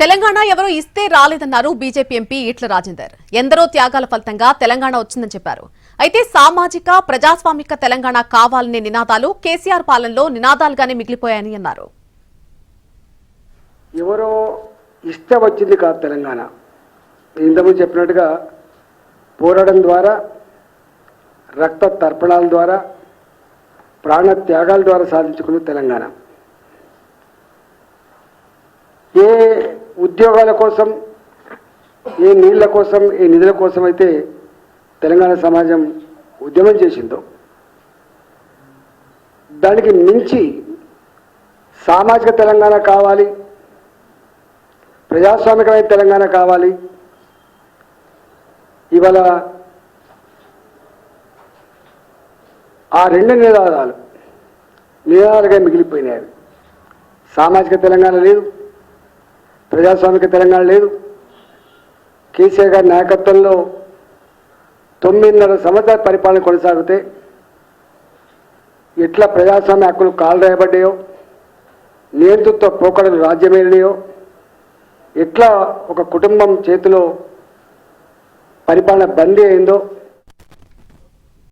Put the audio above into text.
తెలంగాణ ఎవరో ఇస్తే రాలేదన్నారు BJP MP ఈట్ల Rajender. ఎందరో త్యాగాల ఫలితంగా తెలంగాణ వచ్చిందని చెప్పారు. అయితే సామాజిక ప్రజాస్వామిక తెలంగాణ కావాలనే నినాదాలు కేసీఆర్ పాలనలో నినాదాలుగానే మిగిలిపోయాయని అన్నారు. ఎవరో ఇస్తే వచ్చింది కాదు తెలంగాణ. ఇంతకుముందు చెప్పినట్టుగా పోరాటం ద్వారా, రక్త తర్పణాల ద్వారా, ప్రాణ త్యాగాల ద్వారా సాధించుకున్న తెలంగాణ. ఏ ఉద్యోగాల కోసం, ఏ నీళ్ల కోసం, ఏ నిధుల కోసం అయితే తెలంగాణ సమాజం ఉద్యమం చేసిందో దానికి మించి సామాజిక తెలంగాణ కావాలి, ప్రజాస్వామికమైన తెలంగాణ కావాలి. ఇవాళ ఆ రెండు నినాదాలుగా మిగిలిపోయినాయి. సామాజిక తెలంగాణ లేదు, ప్రజాస్వామిక తెలంగాణ లేదు. కేసీఆర్ గారి నాయకత్వంలో 9.5 సంవత్సరాల పరిపాలన కొనసాగితే ఎట్లా ప్రజాస్వామ్య హక్కులు కాలు రాయబడ్డాయో, నియంతృత్వ పోకడలు రాజ్యమేలినాయో, ఎట్లా ఒక కుటుంబం చేతిలో పరిపాలన బందీ అయిందో